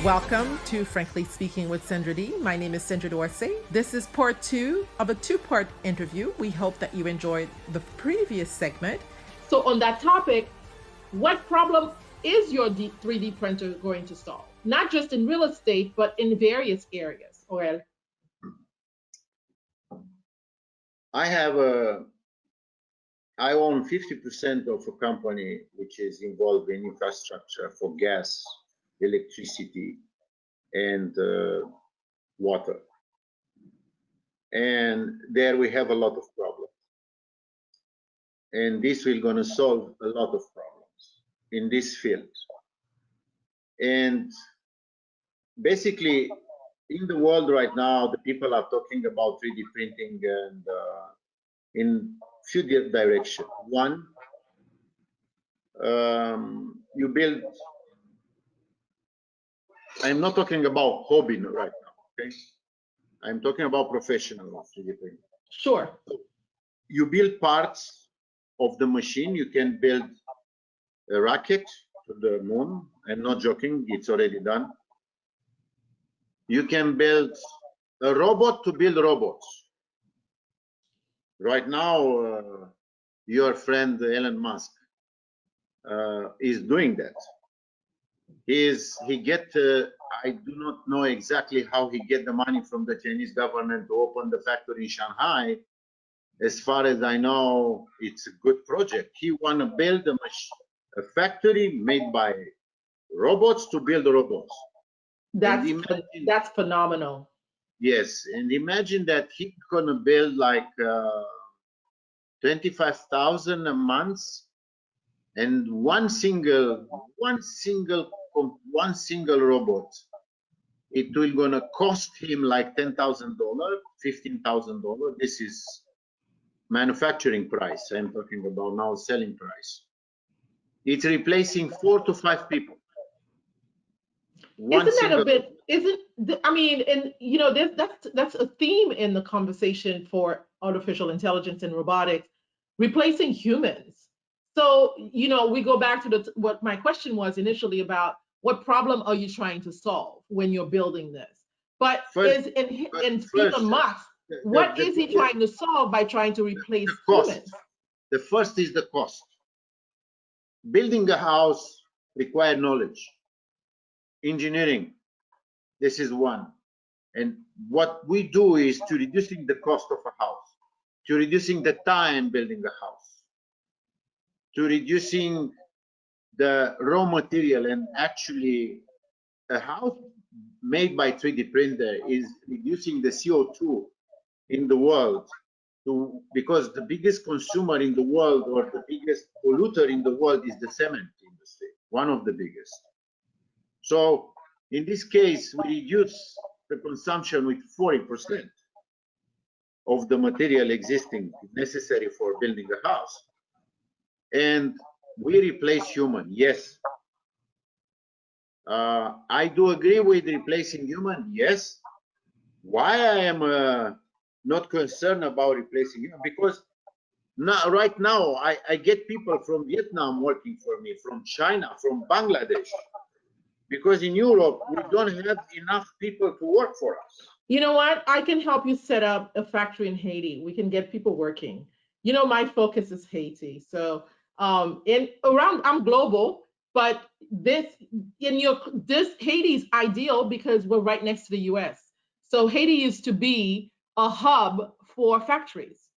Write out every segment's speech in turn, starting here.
Welcome to Frankly Speaking with Sendra D. My name is Sendra D. This is part 2 of a 2-part interview. We hope that you enjoyed the previous segment. So on that topic, what problem is your 3D printer going to solve? Not just in real estate, but in various areas. Aurel? I own 50% of a company which is involved in infrastructure for gas, electricity, and water. And there we have a lot of problems. And this will going to solve a lot of problems in this field. And basically, in the world right now, the people are talking about 3D printing and in few directions. One, you build. I'm not talking about hobby right now, okay? I'm talking about professional 3D printing. Sure. So you build parts of the machine. You can build a rocket to the moon. I'm not joking, it's already done. You can build a robot to build robots. Right now, your friend Elon Musk is doing that. He get I do not know exactly how he get the money from the Chinese government to open the factory in Shanghai. As far as I know, it's a good project. He want to build a factory made by robots to build robots. That's phenomenal. Yes, and imagine that he's gonna build like 25,000 a month, and one single robot, it will gonna cost him like $10,000, $15,000. This is manufacturing price. I'm talking about now selling price. It's replacing 4 to 5 people. Isn't that a bit? I mean, and you know, that's a theme in the conversation for artificial intelligence and robotics, replacing humans. So, you know, we go back to what my question was initially about what problem are you trying to solve when you're building this? But in Elon Musk, what is he trying to solve by trying to replace humans? The first is the cost. Building a house requires knowledge. Engineering, this is one. And what we do is to reducing the cost of a house, to reducing the time building a house, to reducing the raw material. And actually a house made by 3D printer is reducing the CO2 in the world, because the biggest consumer in the world, or the biggest polluter in the world, is the cement industry, one of the biggest. So in this case, we reduce the consumption with 40% of the material existing necessary for building a house. And we replace human, yes. I do agree with replacing human, yes. Why I am not concerned about replacing human? Because right now I get people from Vietnam working for me, from China, from Bangladesh. Because in Europe, we don't have enough people to work for us. You know what? I can help you set up a factory in Haiti. We can get people working. You know, my focus is Haiti. So I'm global, but Haiti's ideal because we're right next to the US. So Haiti used to be a hub for factories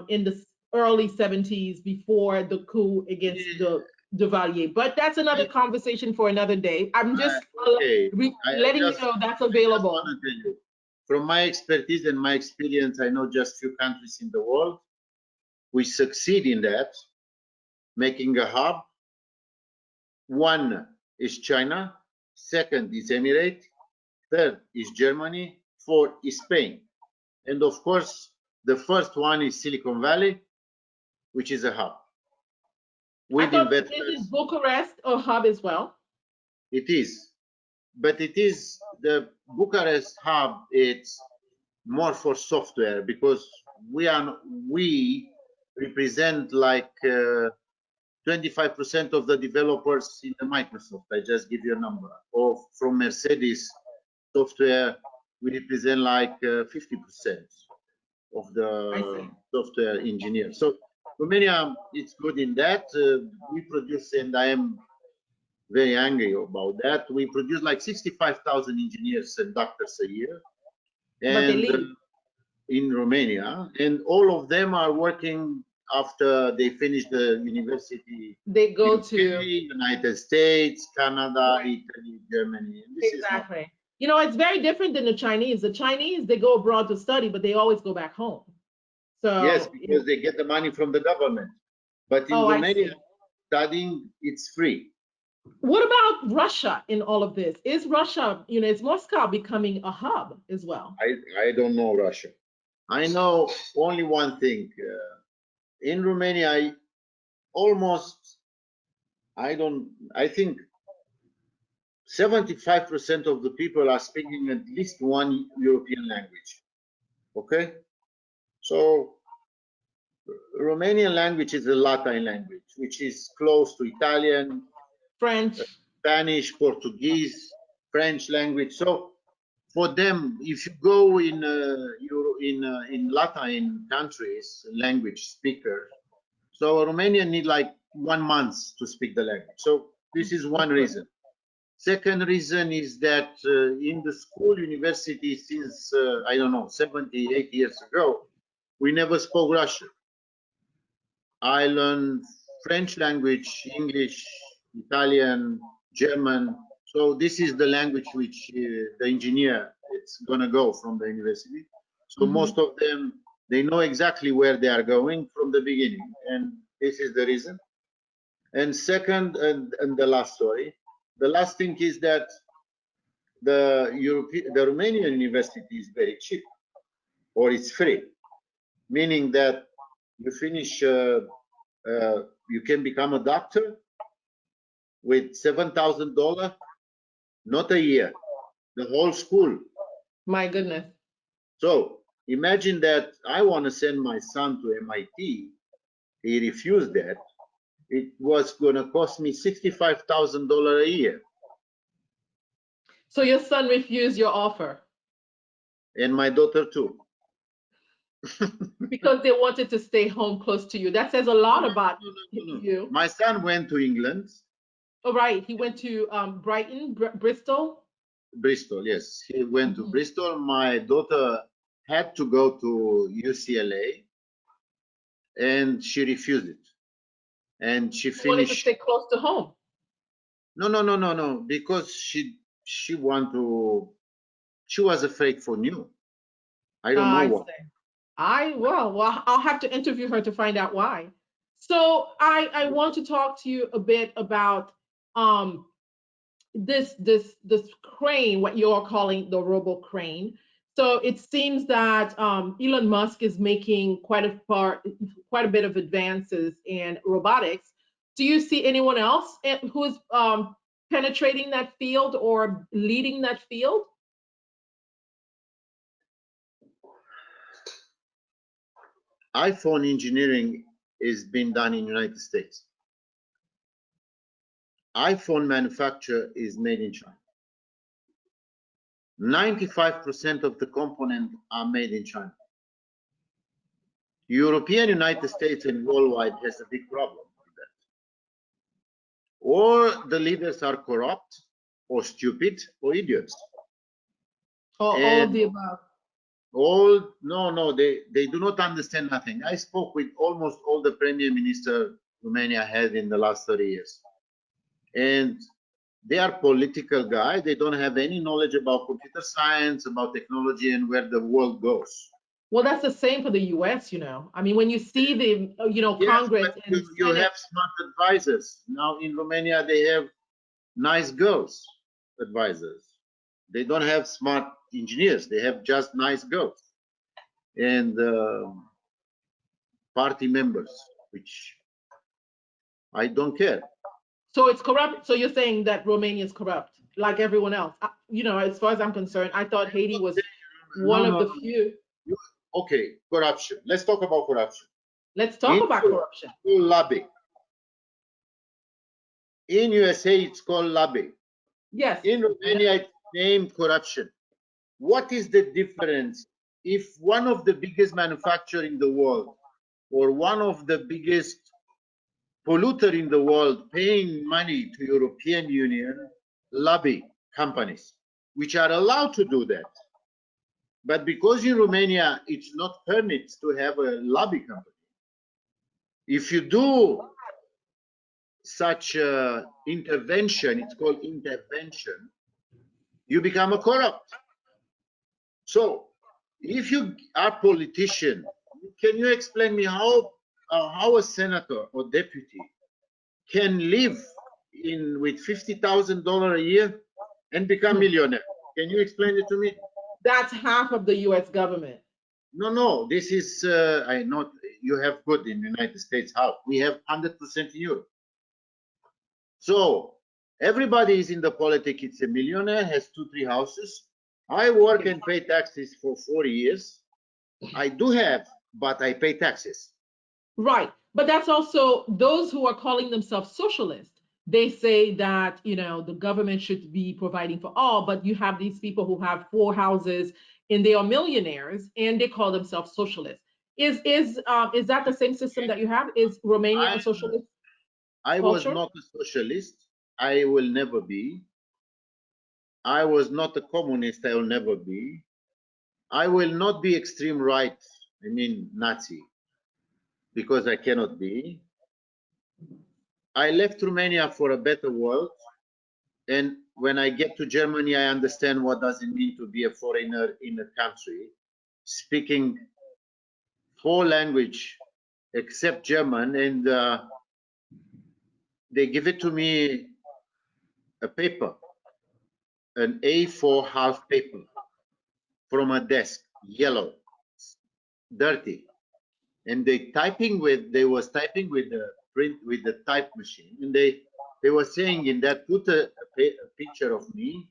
in the early 70s before the coup against the Duvalier, but that's another conversation for another day. I'm just letting you know that's available. From my expertise and my experience, I know just few countries in the world we succeed in that, making a hub. One is China, second is Emirates, third is Germany, fourth is Spain, and of course the first one is Silicon Valley, which is a hub. With investors. Is it Bucharest a hub as well? It is, but it is the Bucharest hub. It's more for software, because we represent like 25% of the developers in the Microsoft. I just give you a number. Or from Mercedes software, we represent like 50% of the software engineers. So Romania, it's good in that. We produce, and I am very angry about that. We produce like 65,000 engineers and doctors a year, and in Romania, and all of them are working after they finish the university. They go UK, to United States, Canada, Italy, Germany. And this exactly. Is not, you know, it's very different than the Chinese. The Chinese, they go abroad to study, but they always go back home. So yes, because they get the money from the government. But in Romania, studying, it's free. What about Russia in all of this? Is Russia, you know, is Moscow becoming a hub as well? I don't know Russia. I know only one thing. In Romania, I think 75% of the people are speaking at least one European language. Okay? So Romanian language is a Latin language, which is close to Italian, French, Spanish, Portuguese, French language. So for them, if you go in Latin countries, language speakers, so Romanian need like 1 month to speak the language. So this is one reason. Second reason is that in the school university since, I don't know, 78 years ago, we never spoke Russian. I learned French language, English, Italian, German. So this is the language which the engineer is going to go from the university. So most of them, they know exactly where they are going from the beginning. And this is the reason. And second, and the last story, the last thing is that the Romanian university is very cheap, or it's free, meaning that you finish, you can become a doctor with $7,000, not a year, the whole school. My goodness. So imagine that I want to send my son to MIT. He refused that. It was going to cost me $65,000 a year. So your son refused your offer? And my daughter too. Because they wanted to stay home close to you. That says a lot about you. My son went to England. Oh, right. He went to Brighton, Bristol? Bristol, yes. He went to Bristol. My daughter had to go to UCLA, and she refused it. And she finished. Wanted to stay close to home. No. Because she was afraid for new. I don't know why. Well, I'll have to interview her to find out why. So I want to talk to you a bit about this crane, what you're calling the robo crane. So it seems that Elon Musk is making quite a bit of advances in robotics. Do you see anyone else who's penetrating that field or leading that field? iPhone engineering is being done in the United States. iPhone manufacture is made in China. 95% of the components are made in China. European, United States, and worldwide has a big problem with that. Or the leaders are corrupt, or stupid, or idiots. All of the above. No, they do not understand nothing. I spoke with almost all the Premier Minister Romania had in the last 30 years. And they are political guys. They don't have any knowledge about computer science, about technology, and where the world goes. Well, that's the same for the U.S., you know. I mean, when you see the, Congress and you have smart advisors. Now in Romania, they have nice girls advisors. They don't have smart engineers. They have just nice girls and party members, which I don't care. So it's corrupt. So you're saying that Romania is corrupt, like everyone else. As far as I'm concerned, I thought Haiti was one of the few. Okay, corruption. Let's talk about corruption. Let's talk about corruption. Lobbying. In USA, it's called lobby. Yes. In Romania, it's named corruption. What is the difference if one of the biggest manufacturers in the world or one of the biggest polluter in the world paying money to European Union lobby companies, which are allowed to do that? But because in Romania, it's not permitted to have a lobby company, if you do such intervention, it's called intervention, you become a corrupt. So if you are politician, can you explain me how a senator or deputy can live in with $50,000 a year and become millionaire? Can you explain it to me? That's half of the US government. No, this is I know you have good in the United States. How we have 100% in Europe. So everybody is in the politics. It's a millionaire, has 2-3 houses. I work and pay taxes for 40 years. I do have, but I pay taxes. Right. But that's also those who are calling themselves socialists. They say that, you know, the government should be providing for all, but you have these people who have 4 houses and they are millionaires and they call themselves socialists. Is that the same system that you have? Is Romania a socialist I was culture? not a socialist. I will never be. I was not a communist. I will never be. I will not be extreme right. I mean Nazi, because I cannot be. I left Romania for a better world, and when I get to Germany, I understand what does it mean to be a foreigner in a country speaking 4 languages except German, and they give it to me a paper, an A4 half paper from a desk, yellow, dirty, and they was typing with the print with the type machine, and they were saying in that put a picture of me,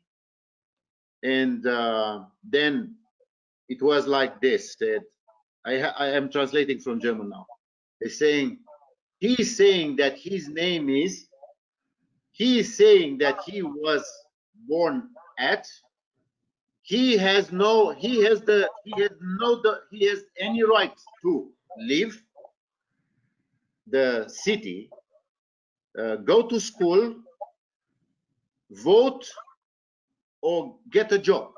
and then it was like this. That I am translating from German now. They're saying he is saying that his name is. He is saying that he was born at. He has any right to leave the city, go to school, vote, or get a job.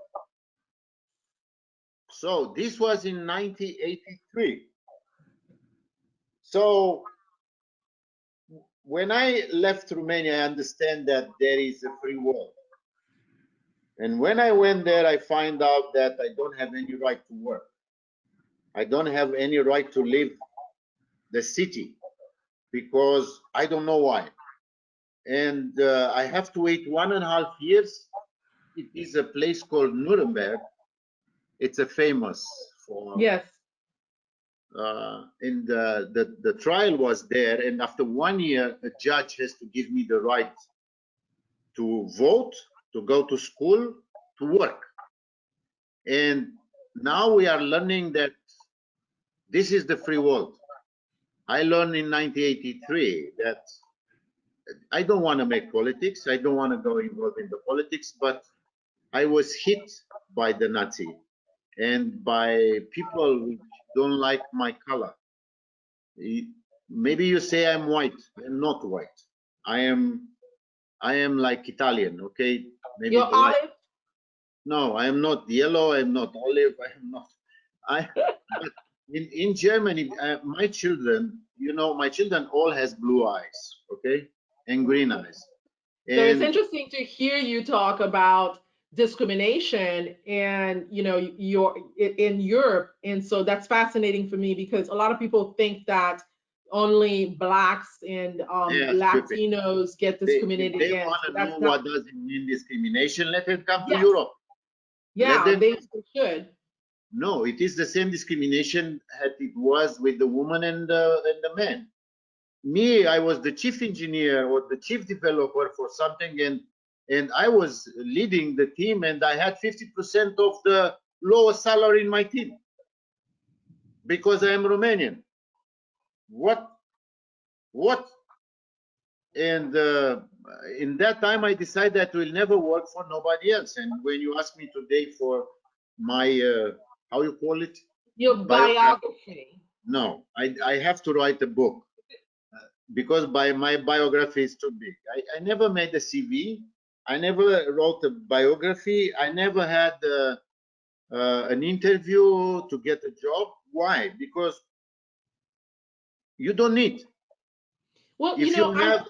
So this was in 1983. So when I left Romania, I understand that there is a free world. And when I went there, I find out that I don't have any right to work. I don't have any right to leave the city because I don't know why. And I have to wait 1.5 years. It is a place called Nuremberg. It's a famous for. Yes. And the trial was there, and after 1 year, a judge has to give me the right to vote, to go to school, to work. And now we are learning that this is the free world. I learned in 1983 that I don't want to make politics. I don't want to go involved in the politics, but I was hit by the Nazi and by people who don't like my color. Maybe you say I'm white. I'm not white. I am like Italian, okay? Maybe You're olive? No, I am not yellow. I'm not olive. I am not. But in Germany, my children, you know, my children all has blue eyes, okay, and green eyes. So it's interesting to hear you talk about discrimination and, you know, you're in Europe. And so that's fascinating for me because a lot of people think that only blacks and Latinos get discriminated they against. want to know what does it mean discrimination. Let them come to Yes. Europe. Yeah, they should. No, it is the same discrimination that it was with the woman and the man. Me, I was the chief engineer or the chief developer for something, and I was leading the team, and I had 50% of the lowest salary in my team because I am Romanian. What? And in that time, I decided that will never work for nobody else. And when you ask me today for my, how you call it? Your biography. No, I have to write a book because my biography is too big. I never made a CV. I never wrote a biography. I never had an interview to get a job. Why? Because you don't need. Well, If you have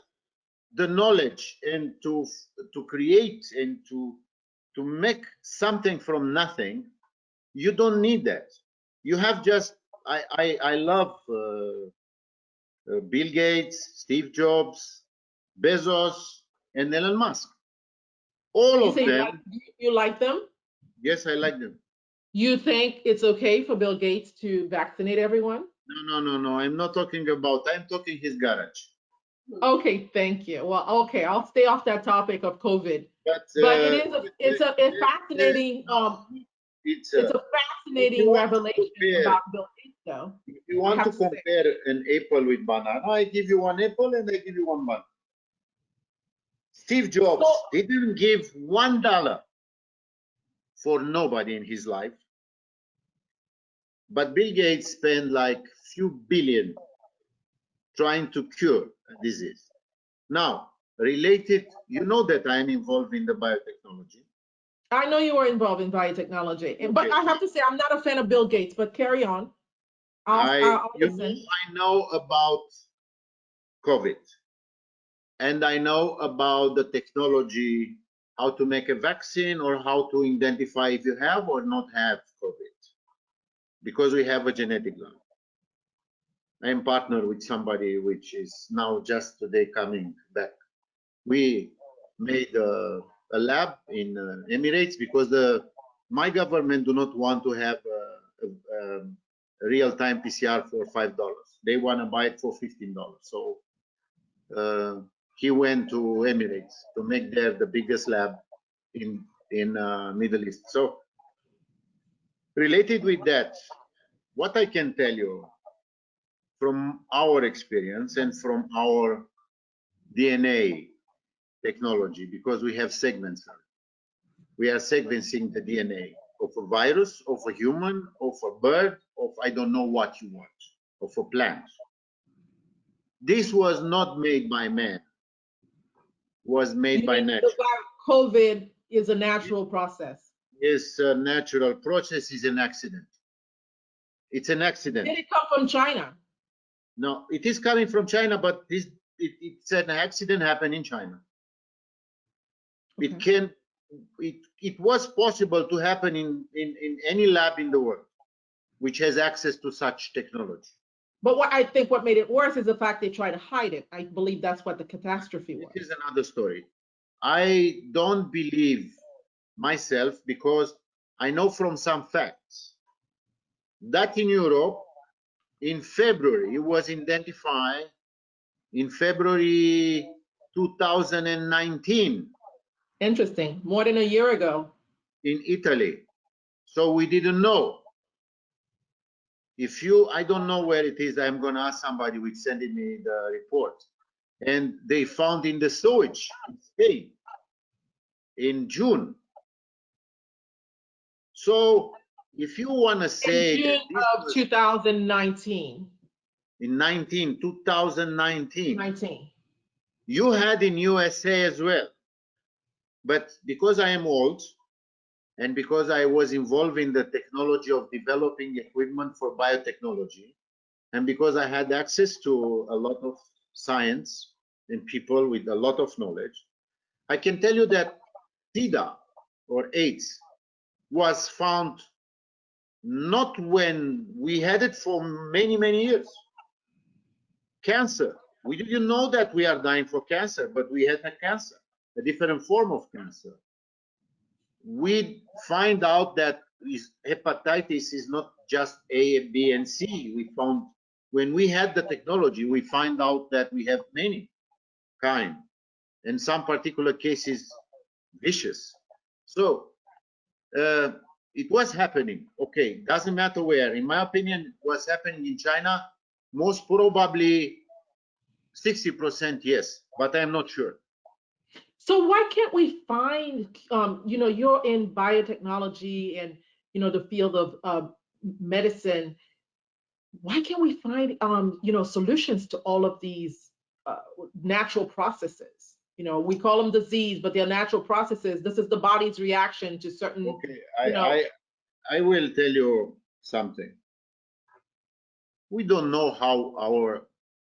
the knowledge and to create and to make something from nothing, you don't need that. You have just I love Bill Gates, Steve Jobs, Bezos, and Elon Musk. All you of say them. you like them? Yes, I like them. You think it's okay for Bill Gates to vaccinate everyone? No. I'm not talking about. I'm talking his garage. Okay, thank you. Well, okay, I'll stay off that topic of COVID. But it's a fascinating it's a fascinating revelation about Bill Gates, though. If you want to compare an apple with banana, I give you one apple and I give you one banana. Steve Jobs didn't give $1 for nobody in his life, but Bill Gates spent like few billion trying to cure a disease. Now, related, you know that I'm involved in the biotechnology. I know you are involved in biotechnology, but I have to say I'm not a fan of Bill Gates. But carry on. I'll listen. I know about COVID, and I know about the technology, how to make a vaccine or how to identify if you have or not have COVID, because we have a genetic lab. I am partnered with somebody which is now just today coming back. We made a lab in Emirates because my government do not want to have a real-time PCR for $5. They want to buy it for $15. So he went to Emirates to make there the biggest lab in Middle East. So related with that, what I can tell you from our experience and from our DNA technology, because we have segments. We are sequencing the DNA of a virus, of a human, of a bird, of I don't know what you want, of a plant. This was not made by man, was made by nature. COVID is a natural process. It's a natural process, is an accident. It's an accident. Did it come from China? No, it is coming from China, but it's an accident happened in China. Okay. It was possible to happen in any lab in the world which has access to such technology. But what made it worse is the fact they tried to hide it. I believe that's what the catastrophe was. It is another story. I don't believe myself because I know from some facts that in Europe in February, it was identified in February 2019. Interesting. More than a year ago. In Italy. So we didn't know. I don't know where it is, I'm going to ask somebody which sending me the report. And they found in the sewage in Spain in June. So if you want to say in June of 2019. In 2019. You had in USA as well. But because I am old, and because I was involved in the technology of developing equipment for biotechnology, and because I had access to a lot of science and people with a lot of knowledge, I can tell you that SIDA or AIDS was found not when we had it for many, many years. Cancer, we didn't know that we are dying for cancer, but we had a cancer, a different form of cancer. We find out that hepatitis is not just A, B, and C. We found when we had the technology, we find out that we have many kind, in some particular cases, vicious. So it was happening. Okay, doesn't matter where. In my opinion, it was happening in China. Most probably, 60% yes, but I'm not sure. So why can't we find, you know, you're in biotechnology and, you know, the field of medicine. Why can't we find, you know, solutions to all of these natural processes? You know, we call them disease, but they're natural processes. This is the body's reaction to certain, Okay, you know. I will tell you something. We don't know how our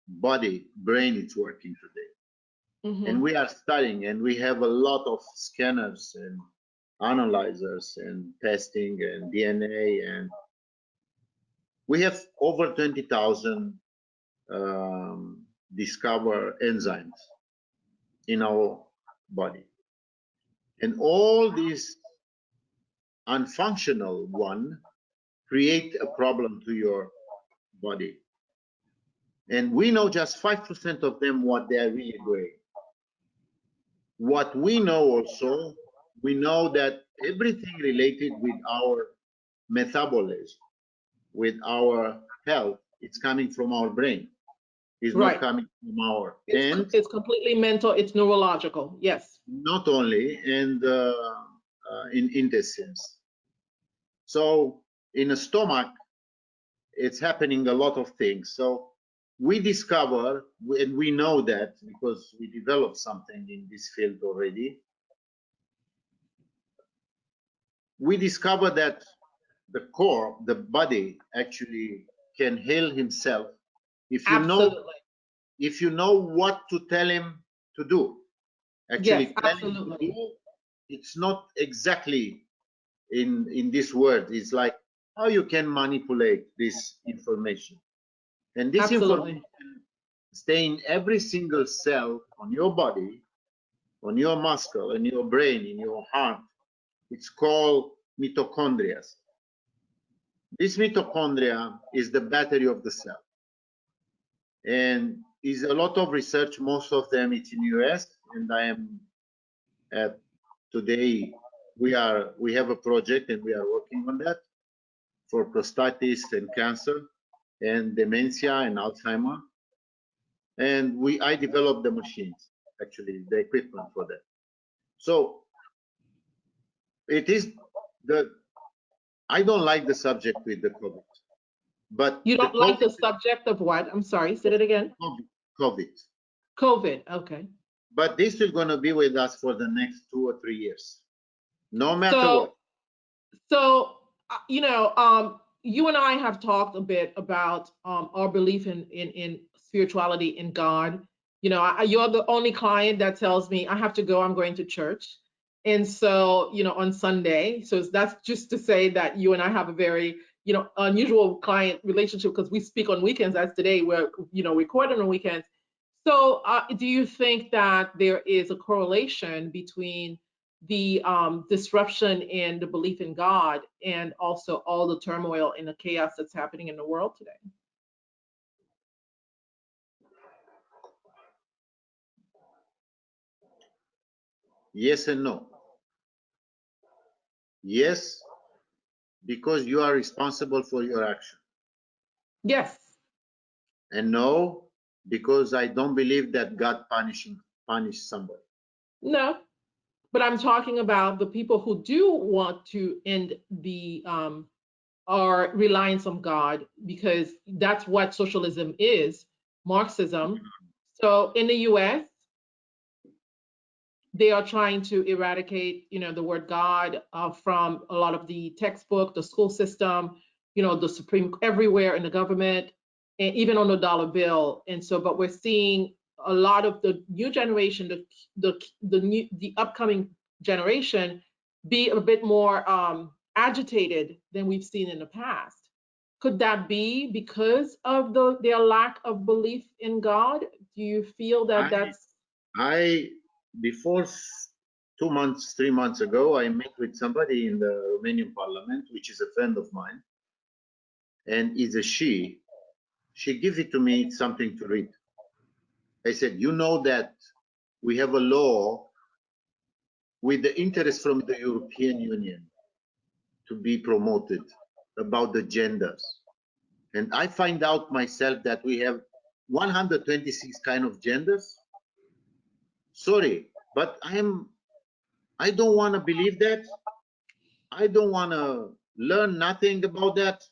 brain is working today. And we are studying, and we have a lot of scanners and analyzers and testing and DNA, and we have over 20,000 discover enzymes in our body. And all these unfunctional one create a problem to your body. And we know just 5% of them what they are really doing. What we know also, we know that everything related with our metabolism, with our health, it's coming from our brain. It's not coming from our end. It's completely mental, it's neurological, yes. Not only, and in intestines. So in the stomach, it's happening a lot of things. So we discover, and we know that because we developed something in this field already. We discover that the core, the body, actually can heal himself if you know what to tell him to do. Actually, yes, telling to do, it's not exactly in this word. It's like how you can manipulate this information, and this information stay in every single cell on your body, on your muscle, in your brain, in your heart. It's called mitochondria. This mitochondria is the battery of the cell, and is a lot of research. Most of them it's in US, and I am at today we have a project and we are working on that for prostatitis and cancer and dementia and Alzheimer. And I developed the machines, actually the equipment for that. So it is I don't like the subject with the COVID. But you don't like the subject of what? I'm sorry, say it again. COVID, okay. But this is going to be with us for the next 2 or 3 years, no matter what. So, you know, you and I have talked a bit about our belief in spirituality, in God. You know, you're the only client that tells me I have to go, I'm going to church. And so, you know, on Sunday, so that's just to say that you and I have a very, you know, unusual client relationship because we speak on weekends. As today, we're, you know, recording on weekends. So do you think that there is a correlation between the disruption in the belief in God and also all the turmoil and the chaos that's happening in the world today? Yes and no. Yes, because you are responsible for your action. Yes. And no, because I don't believe that God punish somebody. No, but I'm talking about the people who do want to end the our reliance on God, because that's what socialism is, Marxism. So in the US, they are trying to eradicate, you know, the word God from a lot of the textbook, the school system, you know, the Supreme, everywhere in the government, and even on the dollar bill. And so, but we're seeing a lot of the new generation, the upcoming generation, be a bit more agitated than we've seen in the past. Could that be because of their lack of belief in God? Do you feel that before 2 months, 3 months ago, I met with somebody in the Romanian parliament, which is a friend of mine, and is a she gives it to me, something to read. I said, you know that we have a law with the interest from the European Union to be promoted about the genders. And I find out myself that we have 126 kind of genders. Sorry, but I don't want to believe that. I don't want to learn nothing about that.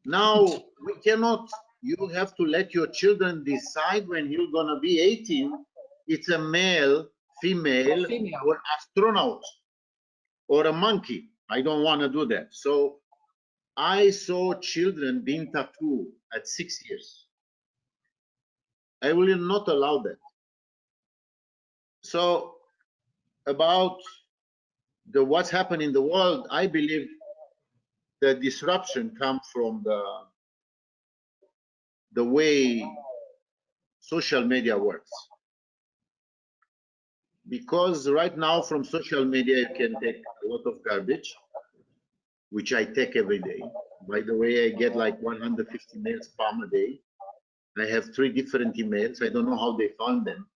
Now we cannot. You have to let your children decide when you're gonna be 18. It's a male, female, or astronaut, or a monkey. I don't want to do that. So I saw children being tattooed at 6 years. I will not allow that. So about what's happening in the world, I believe the disruption comes from the way social media works. Because right now from social media you can take a lot of garbage, which I take every day. By the way, I get like 150 mails spam a day. I have 3 different emails. I don't know how they found them.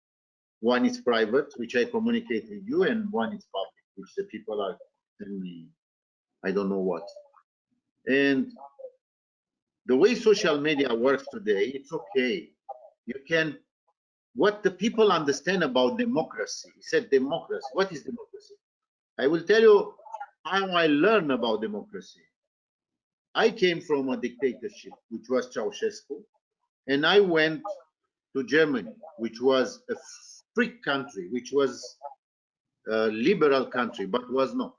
One is private, which I communicate with you, and one is public, which the people are telling me I don't know what. And the way social media works today, it's okay. You can, what the people understand about democracy, he said democracy. What is democracy? I will tell you how I learned about democracy. I came from a dictatorship, which was Ceausescu, and I went to Germany, which was a free country, which was a liberal country, but was not.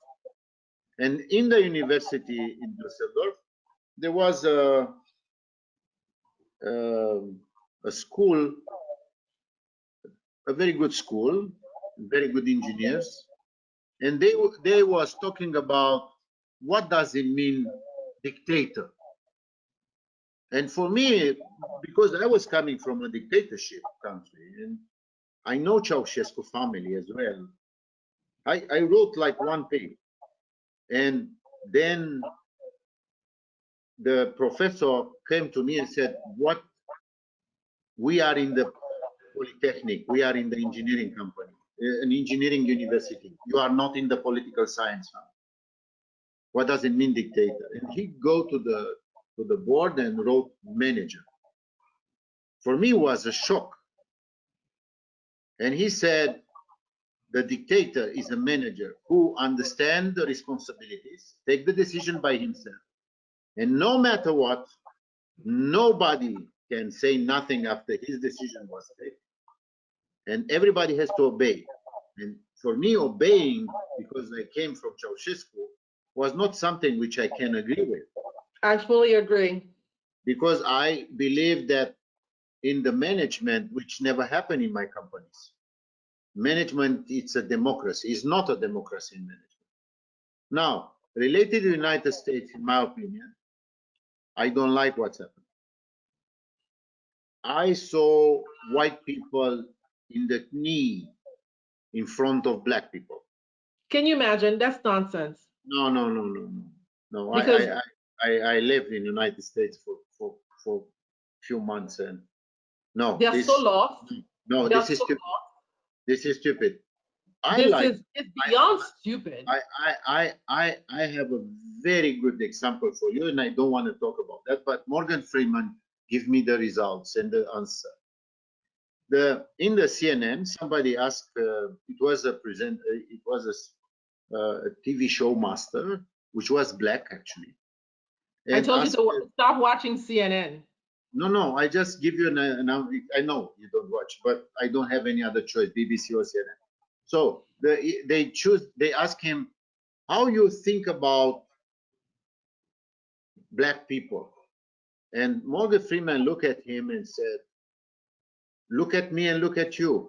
And in the university in Düsseldorf, there was a school, a very good school, very good engineers, and they was talking about what does it mean dictator. And for me, because I was coming from a dictatorship country, and I know Ceausescu family as well, I wrote like 1 page, and then the professor came to me and said, what, we are in the Polytechnic, we are in the engineering company, an engineering university. You are not in the political science. What does it mean dictator? And he go to the board and wrote manager. For me, it was a shock. And he said, the dictator is a manager who understands the responsibilities, take the decision by himself. And no matter what, nobody can say nothing after his decision was taken. And everybody has to obey. And for me, obeying, because I came from Ceausescu, was not something which I can agree with. I fully agree. Because I believe that in the management, which never happened in my companies, management, it's a democracy. It's not a democracy in management. Now, related to the United States, in my opinion, I don't like what's happening. I saw white people in the knee in front of black people. Can you imagine? That's nonsense. No. Because I lived in the United States for a few months, and no, they're so lost. No, they're this is so stupid. lost. This is stupid. It's beyond stupid. I have a very good example for you, and I don't want to talk about that, but Morgan Freeman give me the results and the answer. In the CNN, somebody asked, it was a TV show master, which was black actually. And I told you to stop watching CNN. No, I just give you I know you don't watch, but I don't have any other choice, BBC or CNN. So they ask him, how you think about black people? And Morgan Freeman looked at him and said, look at me and look at you.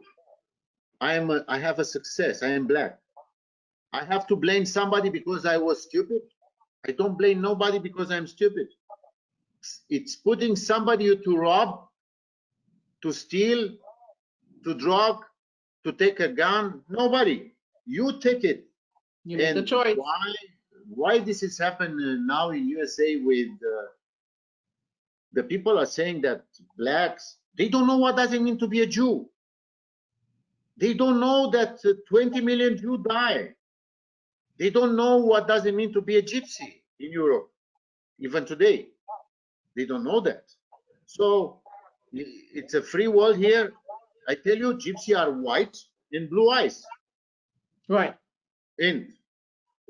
I have a success. I am black. I have to blame somebody because I was stupid. I don't blame nobody because I'm stupid. It's putting somebody to rob, to steal, to drug, to take a gun. Nobody. You take it. You make the choice. Why this is happening now in USA with the people are saying that blacks, they don't know what does it mean to be a Jew. They don't know that 20 million Jews die. They don't know what does it mean to be a gypsy in Europe, even today. They don't know that. So It's a free world here. I tell you, gypsy are white and blue eyes. Right. And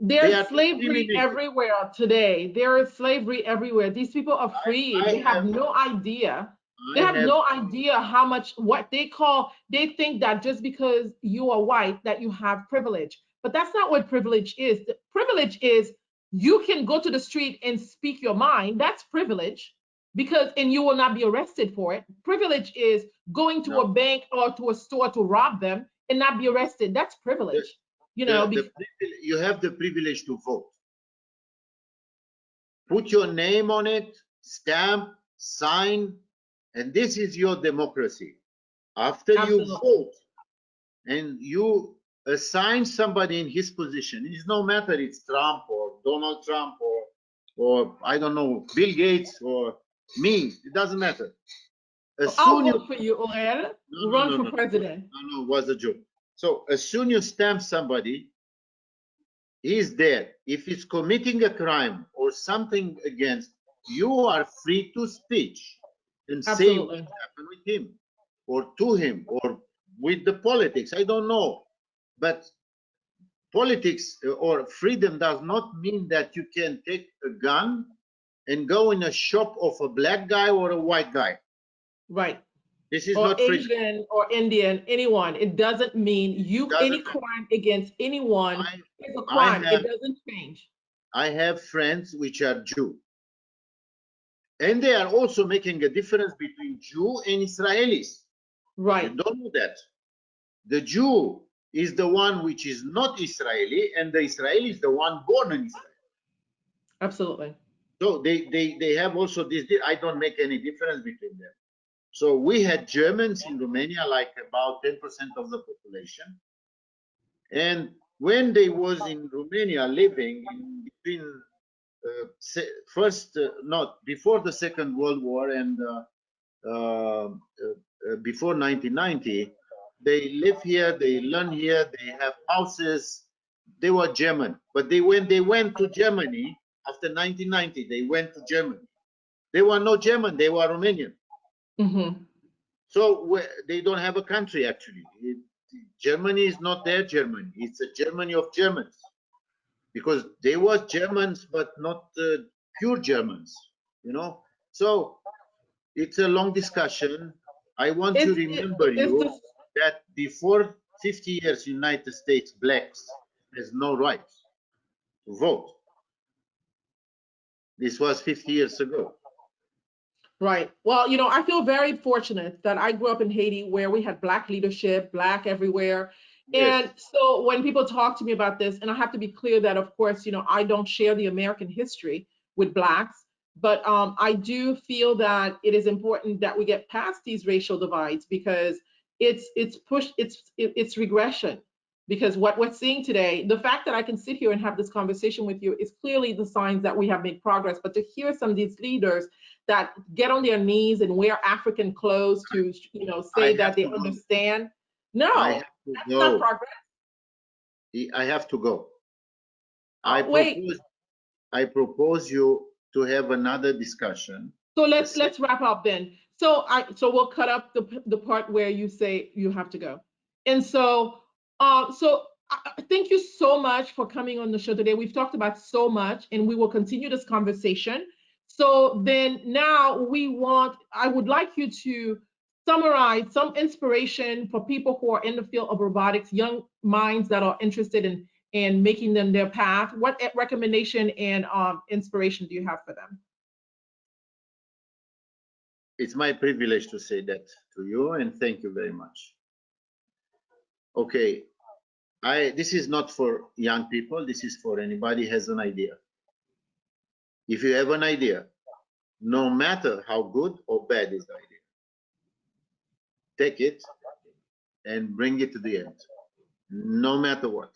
they There's are slavery discriminated. everywhere today. There is slavery everywhere. These people are free. They have no idea. They I have have, no idea how much, what they think that just because you are white that you have privilege. But that's not what privilege is. The privilege is you can go to the street and speak your mind. That's privilege because, and you will not be arrested for it. Privilege is going to no, a bank or to a store to rob them and not be arrested. That's the, privilege. You know, you have the privilege to vote. Put your name on it, stamp, sign, and this is your democracy. After you absolutely. vote and you assign somebody in his position, it's no matter it's Trump or Donald Trump or I don't know, Bill Gates or me, it doesn't matter. As I'll soon vote for you, Aurel. Run for president. no, it was a joke. So as soon you stamp somebody, he's there. If he's committing a crime or something against, you are free to speech and say what Absolutely. happened with him or to him or with the politics. I don't know. But politics or freedom does not mean that you can take a gun and go in a shop of a black guy or a white guy. Right. This is Or not freedom. Asian or Indian, anyone. It doesn't mean any Doesn't crime against anyone I is a I crime. It have doesn't change. friends which are Jew. And they are also making a difference between Jew and Israelis. You Right. don't know that. The Jew is the one which is not Israeli, and the Israeli is the one born in Israel. Absolutely. So they have also this. I don't make any difference between them. So we had Germans in Romania, like about 10% of the population. And when they was in Romania living in between not before the Second World War and before 1990, they live here, they learn here, they have houses. They were German, but when they went to Germany after 1990, they went to Germany. They were not German, they were Romanian. Mm-hmm. So they don't have a country actually. Germany is not their Germany. It's a Germany of Germans, because they were Germans, but not pure Germans. You know. So it's a long discussion. I want to remember It's you just that before 50 years, United States blacks has no right to vote. This was 50 years ago. right. Well, I feel very fortunate that I grew up in Haiti where we had Black leadership, Black everywhere. Yes, And so when people talk to me about this, and I have to be clear that, of course, I don't share the American history with Blacks, but I do feel that it is important that we get past these racial divides because it's regression. Because what we're seeing today, the fact that I can sit here and have this conversation with you is clearly the signs that we have made progress. But to hear some of these leaders that get on their knees and wear African clothes to, I say that have they to go. understand. I No, have to that's not go. progress. I have to go. Wait, I propose you to have another discussion. so The let's wrap up then. So we'll cut up the part where you say you have to go. And thank you so much for coming on the show today. We've talked about so much, and we will continue this conversation. So then now I would like you to summarize some inspiration for people who are in the field of robotics, young minds that are interested in making them their path. What recommendation and inspiration do you have for them? It's my privilege to say that to you, and thank you very much. Okay, this is not for young people. This is for anybody who has an idea. If you have an idea, no matter how good or bad is the idea, take it and bring it to the end. No matter what,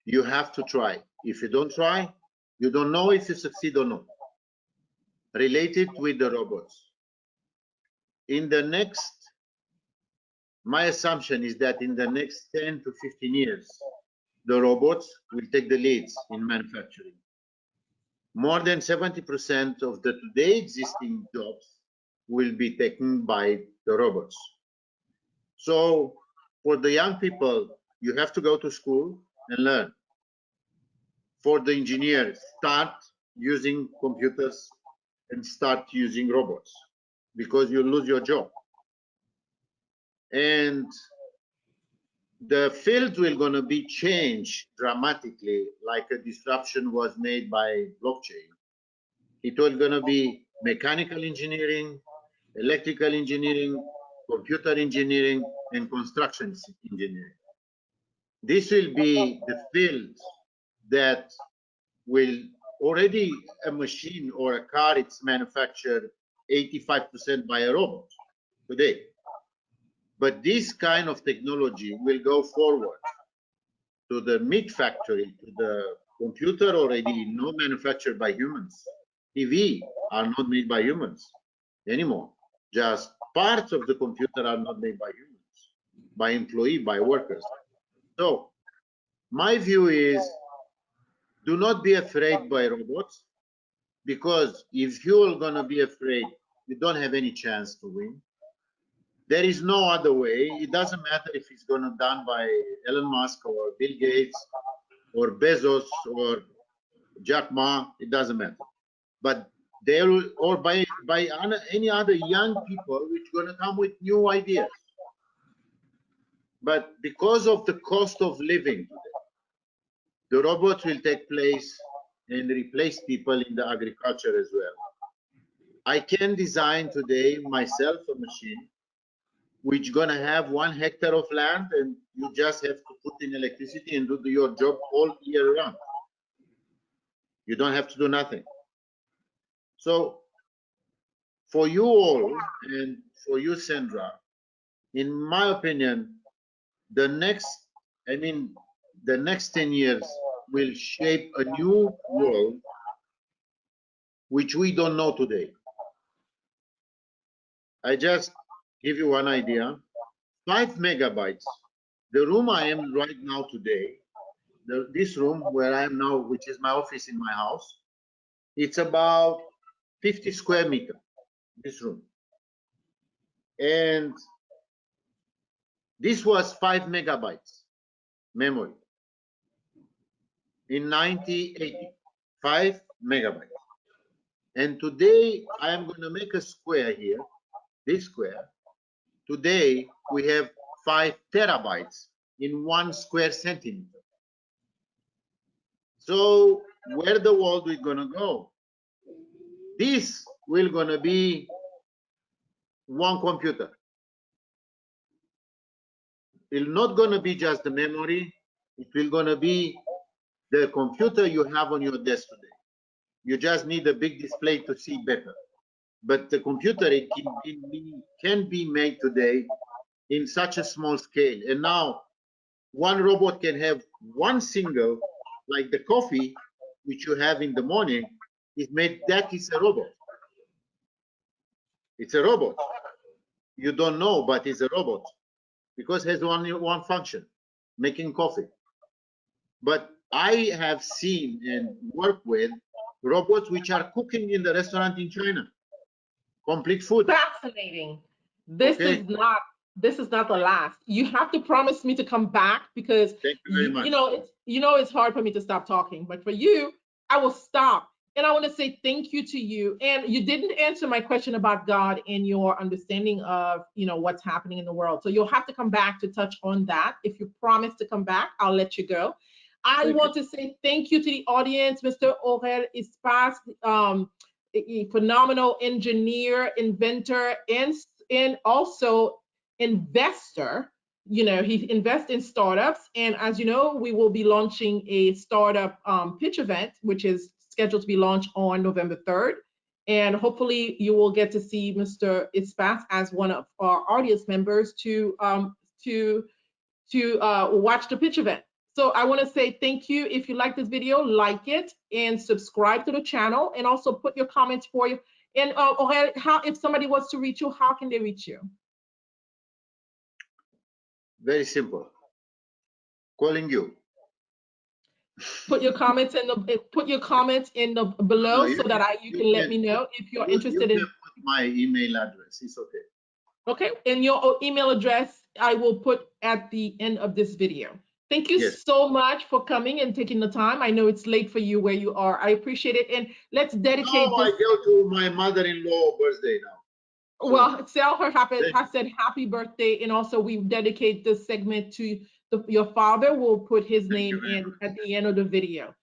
you have to try. If you don't try, you don't know if you succeed or not. Related with the robots. My assumption is that in the next 10 to 15 years, the robots will take the leads in manufacturing. More than 70% of the today existing jobs will be taken by the robots. So for the young people, you have to go to school and learn. For the engineers, start using computers and start using robots, because you lose your job. And the field will going to be changed dramatically, like a disruption was made by blockchain. It will going to be mechanical engineering, electrical engineering, computer engineering, and construction engineering. This will be the field that will already a machine or a car, it's manufactured 85% by a robot today. But this kind of technology will go forward to the meat factory, to the computer already not manufactured by humans. TV are not made by humans anymore. Just parts of the computer are not made by humans, by employee, by workers. So my view is, do not be afraid by robots, because if you're going to be afraid, you don't have any chance to win. There is no other way. It doesn't matter if it's going to be done by Elon Musk or Bill Gates or Bezos or Jack Ma. It doesn't matter. But they will, or by any other young people which are going to come with new ideas. But because of the cost of living today, the robots will take place and replace people in the agriculture as well. I can design today myself a machine which gonna have 1 hectare of land, and you just have to put in electricity and do your job all year round. You don't have to do nothing. So for you all and for you, Sendra, in my opinion, the next 10 years will shape a new world which we don't know today. I just give you one idea. 5 megabytes. The room I am right now today, this room where I am now, which is my office in my house, it's about 50 square meters, this room. And this was 5 megabytes memory in 1980, 5 megabytes. And today I am going to make a square here, this square. Today we have 5 terabytes in 1 square centimeter. So where the world is going to go? This will going to be one computer. It's not going to be just the memory. It will going to be the computer you have on your desk today. You just need a big display to see better. But the computer, it can be made today in such a small scale. And now one robot can have one single, like the coffee which you have in the morning, is made, that is a robot. It's a robot. You don't know, but it's a robot because it has one function, making coffee. But I have seen and worked with robots which are cooking in the restaurant in China. Complete food. Fascinating. This is not the last. You have to promise me to come back, because Thank you very much. It's hard for me to stop talking, but for you, I will stop. And I want to say thank you to you. And you didn't answer my question about God and your understanding of, what's happening in the world. So you'll have to come back to touch on that. If you promise to come back, I'll let you go. I want to say thank you to the audience, Mr. Aurel Ispas, a phenomenal engineer, inventor, and also investor. He invests in startups. And as you know, we will be launching a startup pitch event, which is scheduled to be launched on November 3rd. And hopefully you will get to see Mr. Ispas as one of our audience members to watch the pitch event. So I want to say thank you. If you like this video, like it and subscribe to the channel, and also put your comments for you. And Aurel, if somebody wants to reach you, how can they reach you? Very simple. Calling you. Put your comments in the below, so that you can let me know if you're interested in. my email address. It's okay. Okay, and your email address I will put at the end of this video. Thank you Yes. so much for coming and taking the time. I know it's late for you where you are. I appreciate it. And let's dedicate Now this. I go to my mother-in-law birthday now. So, Well, tell her thank I said happy birthday. And also we dedicate this segment to your father. We'll put his you name very in much. at the end of the video.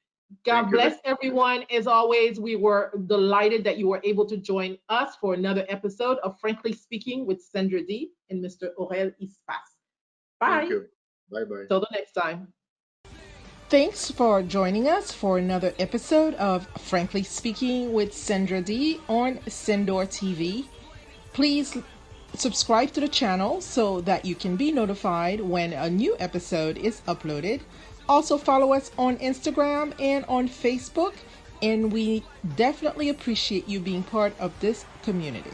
God Thank you very bless everyone. As always, we were delighted that you were able to join us for another episode of Frankly Speaking with Sendra D and Mr. Aurel Ispas. Bye. Thank you. Bye-bye. Till the next time. Thanks for joining us for another episode of Frankly Speaking with Sendra D on Sendor TV. Please subscribe to the channel so that you can be notified when a new episode is uploaded. Also follow us on Instagram and on Facebook, and we definitely appreciate you being part of this community.